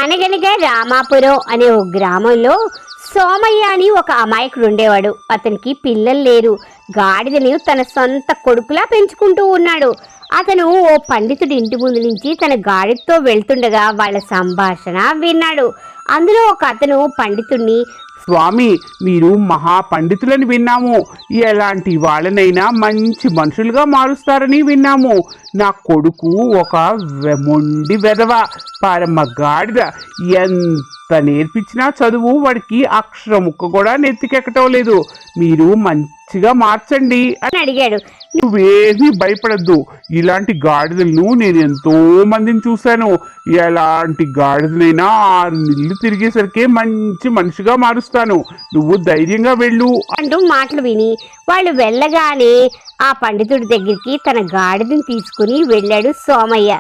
అనగనగా రామాపురం అనే ఓ గ్రామంలో సోమయ్య అని ఒక అమాయకుడు ఉండేవాడు. అతనికి పిల్లలు లేరు. గాడిదను తన సొంత కొడుకులా పెంచుకుంటూ ఉన్నాడు. అతను ఓ పండితుడి ఇంటి ముందు నుంచి తన గాడిదతో వెళ్తుండగా వాళ్ళ సంభాషణ విన్నాడు. అందులో ఒక అతను పండితుడిని, స్వామి, మీరు మహాపండితులని విన్నాము. ఎలాంటి వాళ్ళనైనా మంచి మనుషులుగా మారుస్తారని విన్నాము. నా కొడుకు ఒక మొండి వెధవ, పరమ గాడిద. ఎంత నేర్పించినా చదువు వాడికి అక్షరం ముక్క కూడా నెత్తికెక్కటం లేదు. మీరు మంచిగా మార్చండి అని అడిగాడు. నువ్వేమీ భయపడద్దు. ఇలాంటి గాడిదలను నేను ఎంతో మందిని చూశాను. ఎలాంటి గాడిదనైనా 6 నెలలు తిరిగేసరికి మంచి మనిషిగా మారుస్తాను. నువ్వు ధైర్యంగా వెళ్ళు అంటూ మాటలు విని వాళ్ళు వెళ్ళగానే ఆ పండితుడి దగ్గరికి తన గాడిదని తీసుకుని వెళ్ళాడు సోమయ్య.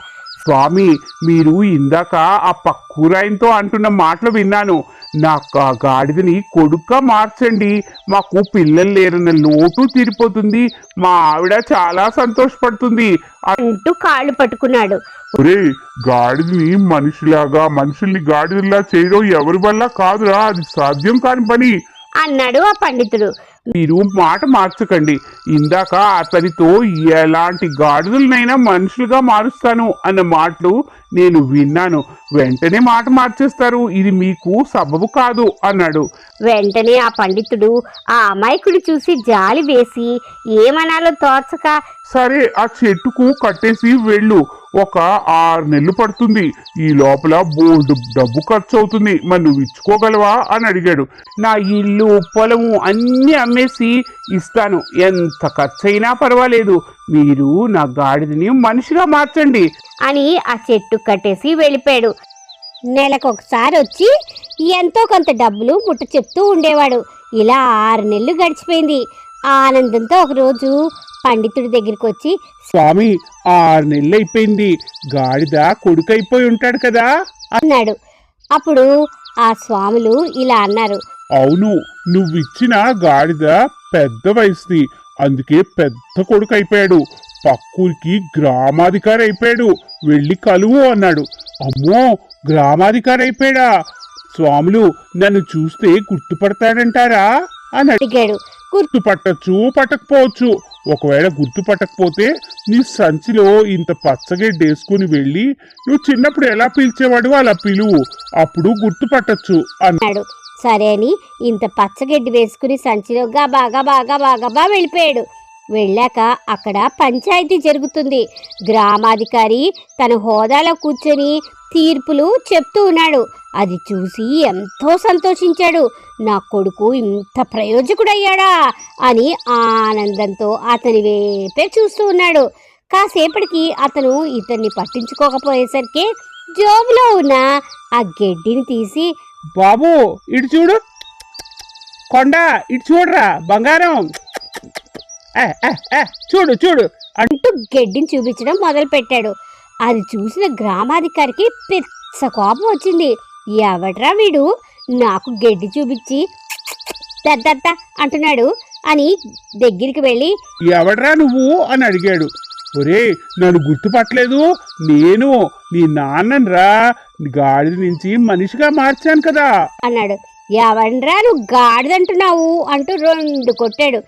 స్వామి, మీరు ఇందాక ఆ పక్కూరాయంతో అంటున్న మాటలు విన్నాను. నాకు ఆ గాడిదని కొడుగ్గా మార్చండి. మాకు పిల్లలు లేరన్న లోటు తీరిపోతుంది. మా ఆవిడ చాలా సంతోషపడుతుంది అంటూ కాళ్ళు పట్టుకున్నాడు. ఒరే, గాడిదని మనుషుల్ని గాడిదలా చేయడం ఎవరి వల్ల కాదురా, అది సాధ్యం కాని పని అన్నాడు ఆ పండితుడు. మీరు మాట మార్చకండి. ఇందాక అతనితో ఎలాంటి గాడిదలనైనా మనుషులుగా మారుస్తాను అన్న మాటలు నేను విన్నాను. వెంటనే మాట మార్చేస్తారు. ఇది మీకు సబబు కాదు అన్నాడు. వెంటనే ఆ పండితుడు ఆ అమాయకుడు చూసి జాలి వేసి ఏమనాలో తోచక, సరే, ఆ చెట్టుకు కట్టేసి వెళ్ళు. ఒక 6 నెలలు పడుతుంది. ఈ లోపల బోల్డు డబ్బు ఖర్చు అవుతుంది. మరి నువ్వు ఇచ్చుకోగలవా అని అడిగాడు. నా ఇల్లు పొలము అన్నీ అమ్మేసి ఇస్తాను. ఎంత ఖర్చయినా పర్వాలేదు. మీరు నా గాడిదని మనిషిగా మార్చండి అని ఆ చెట్టు కట్టేసి వెళ్ళిపోయాడు. నెలకొకసారి వచ్చి ఎంతో కొంత డబ్బులు ముట్ట చెప్తూ ఉండేవాడు. ఇలా 6 నెలలు గడిచిపోయింది. ఆనందంతో ఒకరోజు పండితుడి దగ్గరికి వచ్చి, స్వామి, 6 నెలలు అయిపోయింది. గాడిద కొడుకైపోయి ఉంటాడు కదా అన్నాడు. అప్పుడు ఆ స్వాములు ఇలా అన్నారు. అవును, నువ్విచ్చిన గాడిద పెద్ద వయసుది, అందుకే పెద్ద కొడుకు అయిపోయాడు. పక్కూరికి గ్రామాధికారి అయిపోయాడు. వెళ్ళి కలువు అన్నాడు. అమ్మో, గ్రామాధికారి అయిపోయాడా? స్వాములు, నన్ను చూస్తే గుర్తుపడతాడంటారా అని అడిగాడు. గుర్తుపట్టచ్చు, పట్టకపోవచ్చు. ఒకవేళ గుర్తుపట్టకపోతే నీ సంచిలో ఇంత పచ్చగడ్డి వేసుకుని వెళ్ళి నువ్వు చిన్నప్పుడు ఎలా పిలిచేవాడు అలా పిలువు, అప్పుడు గుర్తుపట్టచ్చు అన్నాడు. సరే అని ఇంత పచ్చగడ్డి వేసుకుని సంచిలో బాగా వెళ్ళిపోయాడు. వెళ్ళాక అక్కడ పంచాయతీ జరుగుతుంది. గ్రామాధికారి తన హోదాలో కూర్చొని తీర్పులు చెప్తూ ఉన్నాడు. అది చూసి ఎంతో సంతోషించాడు. నా కొడుకు ఇంత ప్రయోజకుడయ్యాడా అని ఆనందంతో అతని వైపే చూస్తూ ఉన్నాడు. కాసేపటికి అతను ఇతన్ని పట్టించుకోకపోయేసరికి జోబులో ఉన్న ఆ గడ్డిని తీసి, బాబు ఇటు చూడు, కొండ ఇటు చూడరా, బంగారం, చూడు చూడు అంటూ గడ్డిని చూపించడం మొదలు పెట్టాడు. అది చూసిన గ్రామాధికారికి పెద్ద కోపం వచ్చింది. ఎవడ్రా వీడు నాకు గడ్డి చూపించి దద్దత్త అంటున్నాడు అని దగ్గరికి వెళ్ళి, ఎవడ్రా నువ్వు అని అడిగాడు. ఒరే, నన్ను గుర్తుపట్టలేదు, నేను నీ నాన్నరా, గాడిద నుంచి మనిషిగా మార్చాను కదా అన్నాడు. ఎవడ్రా నువ్వు గాడిదంటున్నావు అంటూ 2 కొట్టాడు.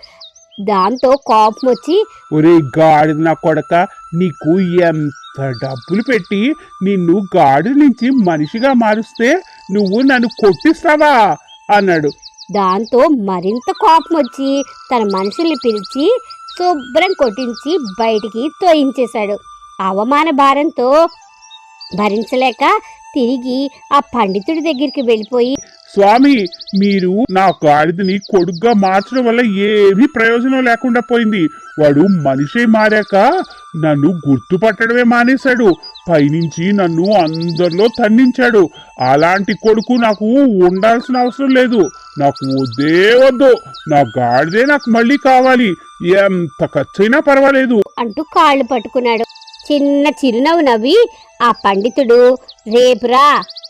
దాంతో కోపం వచ్చి, ఒరే గాడిద నా కొడక, నీకు ఎంత డబ్బులు పెట్టి నిన్ను గాడిద నుంచి మనిషిగా మారుస్తే నువ్వు నన్ను కొట్టిస్తావా అన్నాడు. దాంతో మరింత కోపం వచ్చి తన మనుషుల్ని పిలిచి శుభ్రం కొట్టించి బయటికి తోయించేశాడు. అవమాన భారంతో భరించలేక తిరిగి ఆ పండితుడి దగ్గరికి వెళ్ళిపోయి, స్వామి, మీరు నా గాడిదని కొడుగ్గా మార్చడం వల్ల ఏమీ ప్రయోజనం లేకుండా పోయింది. వాడు మనిషి మారాక నన్ను గుర్తుపట్టడమే మానేశాడు. పైనుంచి నన్ను అందరిలో తన్నించాడు. అలాంటి కొడుకు నాకు ఉండాల్సిన అవసరం లేదు. నాకు వద్దే వద్దు. నా గాడిదే నాకు మళ్ళీ కావాలి. ఎంత ఖర్చైనా పర్వాలేదు అంటూ కాళ్ళు పట్టుకున్నాడు. చిన్న చిరునవ్వు నవ్వి ఆ పండితుడు రేపురా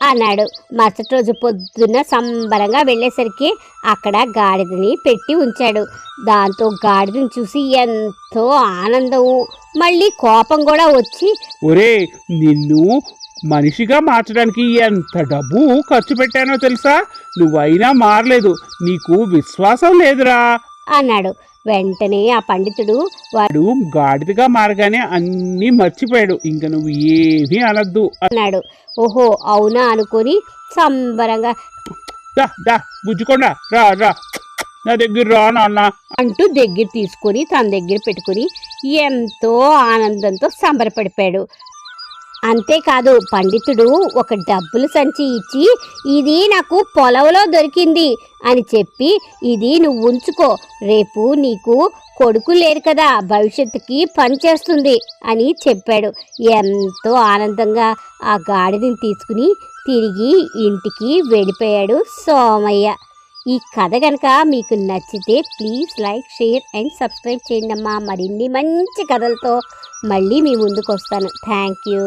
అన్నాడు. మరుసటి రోజు పొద్దున్న సంబరంగా వెళ్ళేసరికి అక్కడ గాడిదని పెట్టి ఉంచాడు. దాంతో గాడిదని చూసి ఎంతో ఆనందము, మళ్ళీ కోపం కూడా వచ్చి, ఒరే, నిన్ను మనిషిగా మార్చడానికి ఎంత డబ్బు ఖర్చు పెట్టానో తెలుసా? నువ్వైనా మారలేదు, నీకు విశ్వాసం లేదురా అన్నాడు. వెంటనే ఆ పండితుడు వాడు గాడిదగా మారగానే అన్నీ మర్చిపోయాడు. ఇంక నువ్వు ఏమీ అనద్దు అన్నాడు. ఓహో అవునా అనుకొని సంబరంగా దా దా బుజ్జుకొండ రా రా నా దగ్గర రా నాన్న అంటూ దగ్గర తీసుకొని తన దగ్గర పెట్టుకుని ఎంతో ఆనందంతో సంబరపడిపోయాడు. అంతేకాదు పండితుడు ఒక డబ్బులు సంచి ఇచ్చి ఇది నాకు పొలంలో దొరికింది అని చెప్పి ఇది నువ్వు ఉంచుకో, రేపు నీకు కొడుకు లేరు కదా, భవిష్యత్తుకి పనిచేస్తుంది అని చెప్పాడు. ఎంతో ఆనందంగా ఆ గాడిదని తీసుకుని తిరిగి ఇంటికి వెళ్ళిపోయాడు సోమయ్య. ఈ కథ కనుక మీకు నచ్చితే please like, share and subscribe చేయండి అమ్మా. మరిన్ని మంచి కథలతో మళ్ళీ మీ ముందుకు వస్తాను. Thank you.